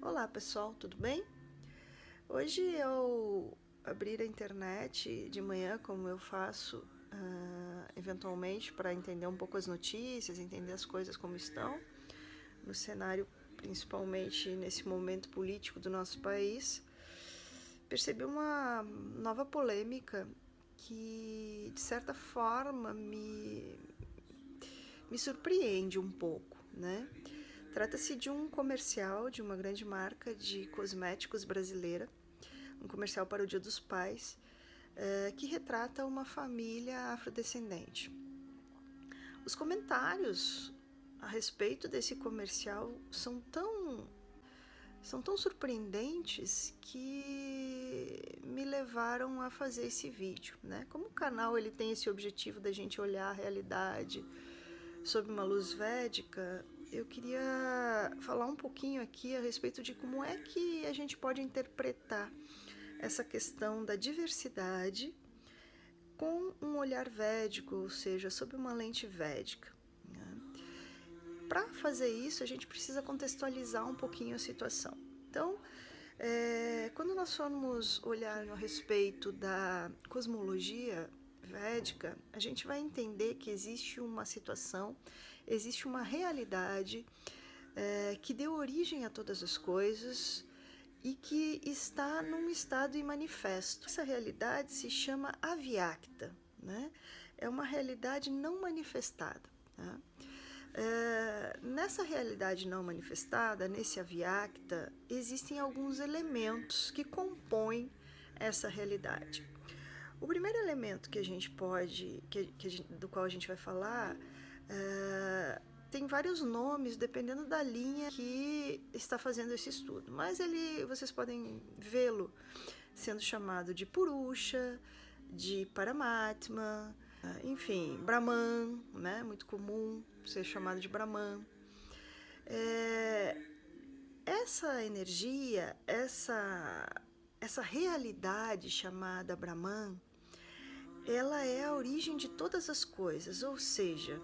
Olá pessoal, tudo bem? Hoje eu abri a internet de manhã, como eu faço eventualmente, para entender um pouco as notícias, entender as coisas como estão no cenário, principalmente nesse momento político do nosso país. Percebi uma nova polêmica que, de certa forma, me surpreende um pouco, né? Trata-se de um comercial de uma grande marca de cosméticos brasileira, um comercial para o Dia dos Pais, que retrata uma família afrodescendente. Os comentários a respeito desse comercial são tão surpreendentes que me levaram a fazer esse vídeo, né? Como o canal ele tem esse objetivo da gente olhar a realidade sob uma luz védica, eu queria falar um pouquinho aqui a respeito de como é que a gente pode interpretar essa questão da diversidade com um olhar védico, ou seja, sob uma lente védica. Né? Para fazer isso, a gente precisa contextualizar um pouquinho a situação. Então, quando nós formos olhar a respeito da cosmologia védica, a gente vai entender que existe uma situação, existe uma realidade que deu origem a todas as coisas e que está num estado imanifesto. Essa realidade se chama avyakta, né? É uma realidade não manifestada. Né? Nessa realidade não manifestada, nesse avyakta, existem alguns elementos que compõem essa realidade. O primeiro elemento que a gente pode, do qual a gente vai falar, tem vários nomes dependendo da linha que está fazendo esse estudo, mas vocês podem vê-lo sendo chamado de Purusha, de Paramatma, enfim, Brahman, né? Muito comum ser chamado de Brahman. Essa energia, essa realidade chamada Brahman, ela é a origem de todas as coisas, ou seja,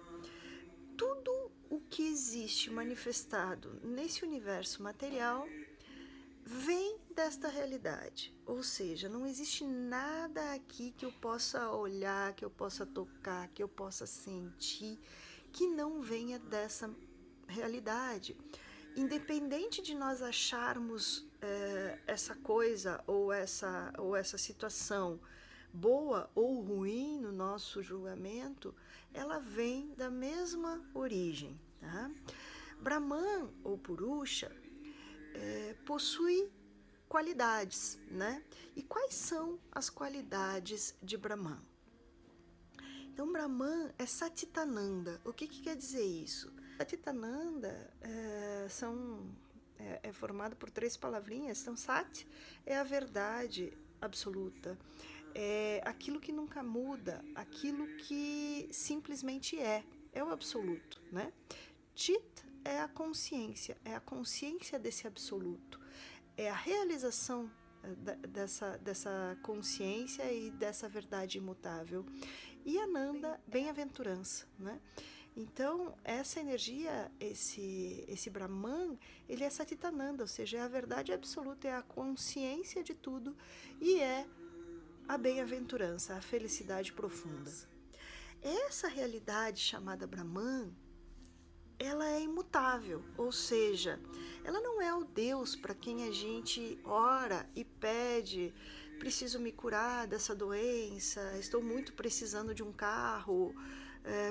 tudo o que existe manifestado nesse universo material vem desta realidade. Ou seja, não existe nada aqui que eu possa olhar, que eu possa tocar, que eu possa sentir, que não venha dessa realidade. Independente de nós acharmos essa coisa ou essa situação boa ou ruim no nosso julgamento, ela vem da mesma origem. Tá? Brahman ou Purusha possui qualidades, né? E quais são as qualidades de Brahman? Então, Brahman é Satitananda. O que quer dizer isso? Satitananda é formado por 3 palavrinhas. Então, Sat é a verdade absoluta, é aquilo que nunca muda, aquilo que simplesmente é o absoluto, né? Chit é a consciência desse absoluto, é a realização dessa consciência e dessa verdade imutável. E Ananda, bem-aventurança, né? Então, essa energia, esse Brahman, ele é Satitananda, ou seja, é a verdade absoluta, é a consciência de tudo e é a bem-aventurança, a felicidade profunda. Essa realidade chamada Brahman, ela é imutável, ou seja, ela não é o Deus para quem a gente ora e pede: preciso me curar dessa doença, estou muito precisando de um carro,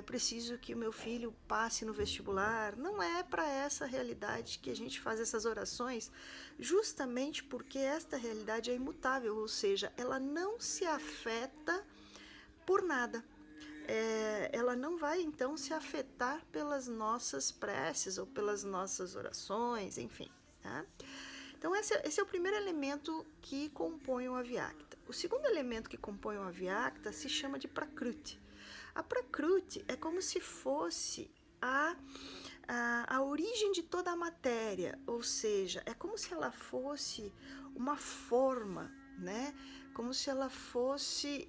preciso que o meu filho passe no vestibular. Não é para essa realidade que a gente faz essas orações, justamente porque esta realidade é imutável, ou seja, ela não se afeta por nada. Ela não vai então se afetar pelas nossas preces ou pelas nossas orações, enfim. Tá? Então esse é o primeiro elemento que compõe o Avyakta. O segundo elemento que compõe o Avyakta se chama de Prakruti. A Prakruti é como se fosse a origem de toda a matéria, ou seja, é como se ela fosse uma forma, né? Como se ela fosse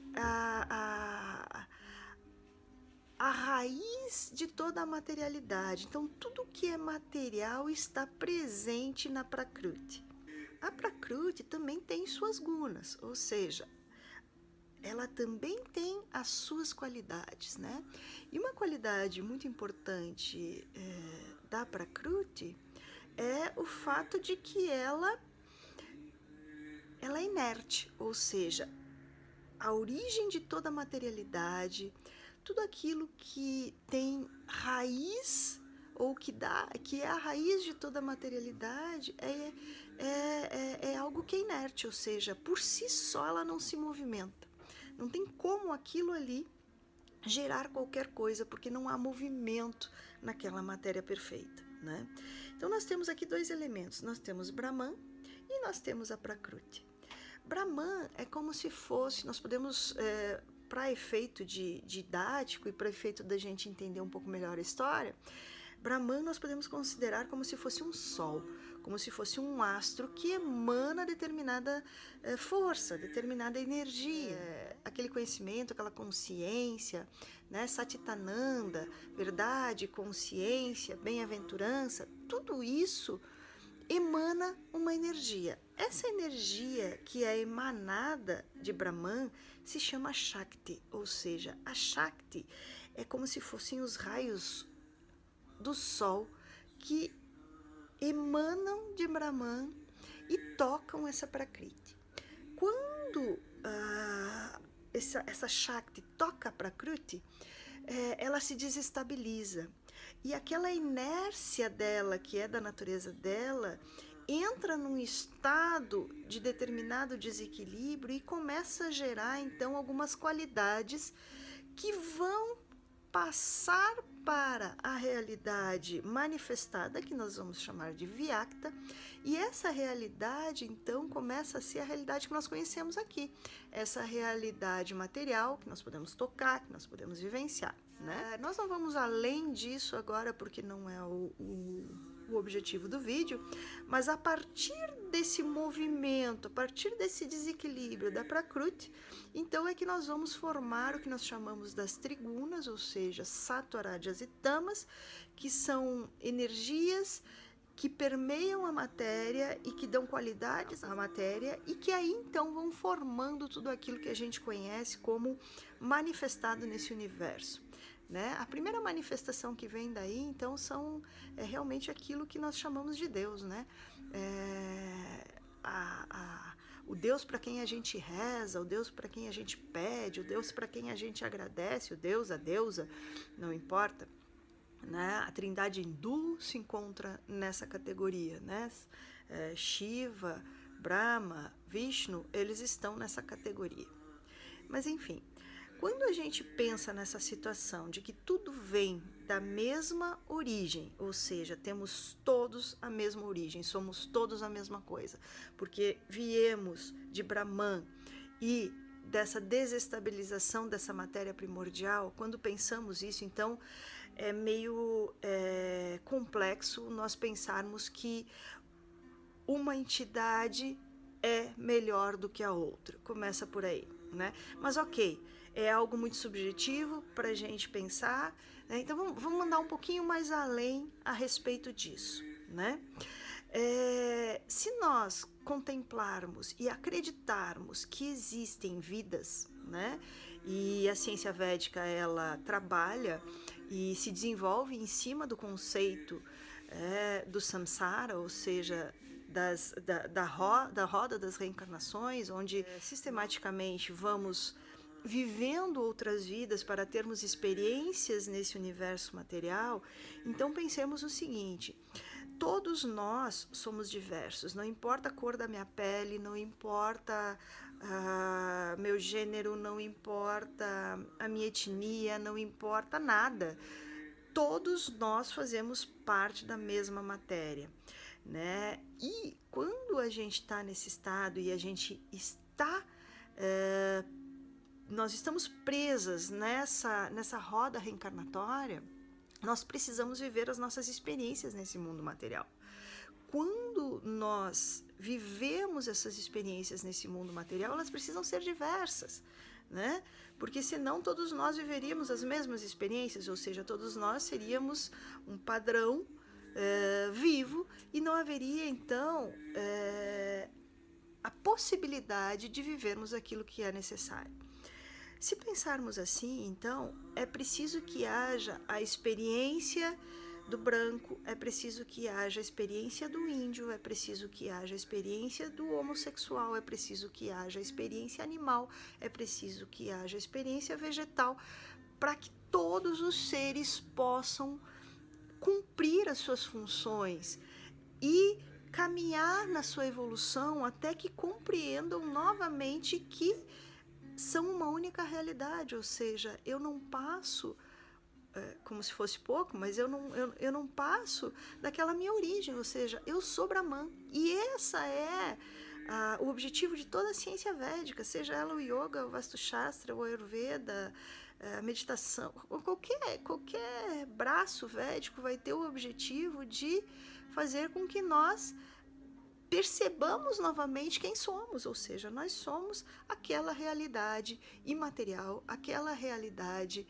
a raiz de toda a materialidade. Então, tudo que é material está presente na Prakruti. A Prakruti também tem suas gunas, ou seja, ela também tem as suas qualidades, né? E uma qualidade muito importante da Prakruti é o fato de que ela é inerte, ou seja, a origem de toda a materialidade, tudo aquilo que tem raiz ou que é a raiz de toda a materialidade é algo que é inerte, ou seja, por si só ela não se movimenta. Não tem como aquilo ali gerar qualquer coisa, porque não há movimento naquela matéria perfeita, né? Então nós temos aqui dois elementos, nós temos Brahman e nós temos a Prakruti. Brahman é como se fosse, nós podemos, para efeito didático e para efeito da gente entender um pouco melhor a história, Brahman nós podemos considerar como se fosse um sol, como se fosse um astro que emana determinada força, determinada energia, aquele conhecimento, aquela consciência, né? Satitananda, verdade, consciência, bem-aventurança, tudo isso emana uma energia. Essa energia que é emanada de Brahman se chama Shakti, ou seja, a Shakti é como se fossem os raios do sol que emanam de Brahman e tocam essa Prakriti. Quando essa Shakti toca a Prakriti, ela se desestabiliza. E aquela inércia dela, que é da natureza dela, entra num estado de determinado desequilíbrio e começa a gerar, então, algumas qualidades que vão passar para a realidade manifestada, que nós vamos chamar de Vyakta, e essa realidade, então, começa a ser a realidade que nós conhecemos aqui, essa realidade material que nós podemos tocar, que nós podemos vivenciar, né? Nós não vamos além disso agora, porque não é o objetivo do vídeo, mas a partir desse movimento, a partir desse desequilíbrio da Prakruti, então é que nós vamos formar o que nós chamamos das trigunas, ou seja, Sattva, Rajas e Tamas, que são energias que permeiam a matéria e que dão qualidades à matéria e que aí então vão formando tudo aquilo que a gente conhece como manifestado nesse universo. Né? A primeira manifestação que vem daí, então, é realmente aquilo que nós chamamos de Deus, né? O Deus para quem a gente reza, o Deus para quem a gente pede, o Deus para quem a gente agradece, o Deus, a deusa, não importa. Né? A trindade hindu se encontra nessa categoria, né? Shiva, Brahma, Vishnu, eles estão nessa categoria. Mas, enfim, quando a gente pensa nessa situação de que tudo vem da mesma origem, ou seja, temos todos a mesma origem, somos todos a mesma coisa, porque viemos de Brahman e dessa desestabilização dessa matéria primordial, quando pensamos isso, então é meio complexo nós pensarmos que uma entidade é melhor do que a outra. Começa por aí, né? Mas ok, é algo muito subjetivo para a gente pensar, né? Então vamos andar um pouquinho mais além a respeito disso, né? Se nós contemplarmos e acreditarmos que existem vidas, né? E a ciência védica ela trabalha e se desenvolve em cima do conceito do samsara, ou seja, da roda das reencarnações, onde sistematicamente vamos vivendo outras vidas para termos experiências nesse universo material. Então pensemos o seguinte: todos nós somos diversos, não importa a cor da minha pele, não importa meu gênero, não importa a minha etnia, não importa nada. Todos nós fazemos parte da mesma matéria, né? E quando a gente está nesse estado e a gente está nós estamos presas nessa roda reencarnatória, nós precisamos viver as nossas experiências nesse mundo material. Quando nós vivemos essas experiências nesse mundo material, elas precisam ser diversas, né? Porque senão todos nós viveríamos as mesmas experiências, ou seja, todos nós seríamos um padrão vivo e não haveria então a possibilidade de vivermos aquilo que é necessário. Se pensarmos assim, então, é preciso que haja a experiência do branco, é preciso que haja a experiência do índio, é preciso que haja a experiência do homossexual, é preciso que haja a experiência animal, é preciso que haja a experiência vegetal, para que todos os seres possam cumprir as suas funções e caminhar na sua evolução até que compreendam novamente que são uma única realidade, ou seja, eu não passo como se fosse pouco, mas eu não passo daquela minha origem, ou seja, eu sou Brahman. E essa é o objetivo de toda a ciência védica, seja ela o yoga, o Vastu Shastra, o Ayurveda, a meditação, qualquer braço védico vai ter o objetivo de fazer com que nós percebamos novamente quem somos, ou seja, nós somos aquela realidade imaterial, aquela realidade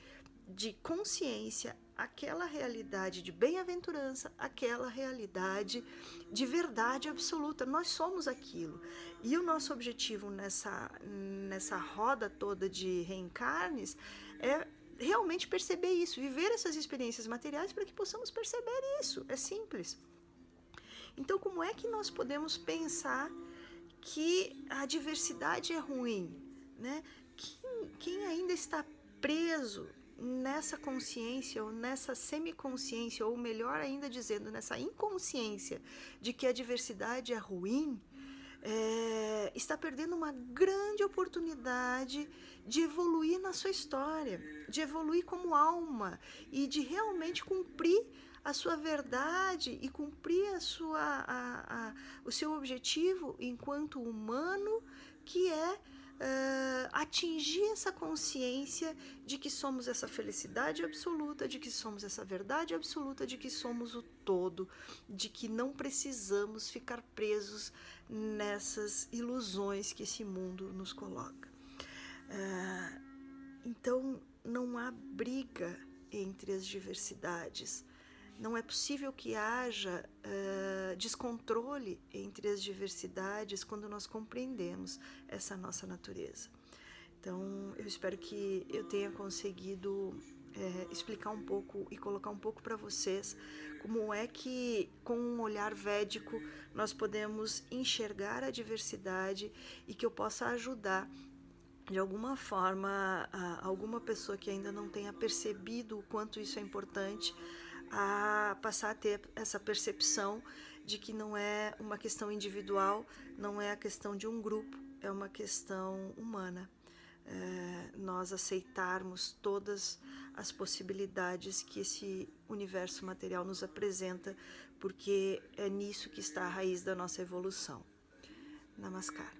de consciência, aquela realidade de bem-aventurança, aquela realidade de verdade absoluta. Nós somos aquilo. E o nosso objetivo nessa roda toda de reencarnes é realmente perceber isso, viver essas experiências materiais para que possamos perceber isso. É simples. Então, como é que nós podemos pensar que a diversidade é ruim, né? Quem ainda está preso nessa consciência ou nessa semiconsciência, ou melhor ainda dizendo, nessa inconsciência de que a diversidade é ruim, está perdendo uma grande oportunidade de evoluir na sua história, de evoluir como alma e de realmente cumprir a sua verdade e cumprir o seu objetivo enquanto humano, que é atingir essa consciência de que somos essa felicidade absoluta, de que somos essa verdade absoluta, de que somos o todo, de que não precisamos ficar presos nessas ilusões que esse mundo nos coloca. Então, não há briga entre as diversidades. Não é possível que haja descontrole entre as diversidades quando nós compreendemos essa nossa natureza. Então, eu espero que eu tenha conseguido explicar um pouco e colocar um pouco para vocês como é que, com um olhar védico, nós podemos enxergar a diversidade e que eu possa ajudar de alguma forma alguma pessoa que ainda não tenha percebido o quanto isso é importante a passar a ter essa percepção de que não é uma questão individual, não é a questão de um grupo, é uma questão humana. Nós aceitarmos todas as possibilidades que esse universo material nos apresenta, porque é nisso que está a raiz da nossa evolução. Namaskar.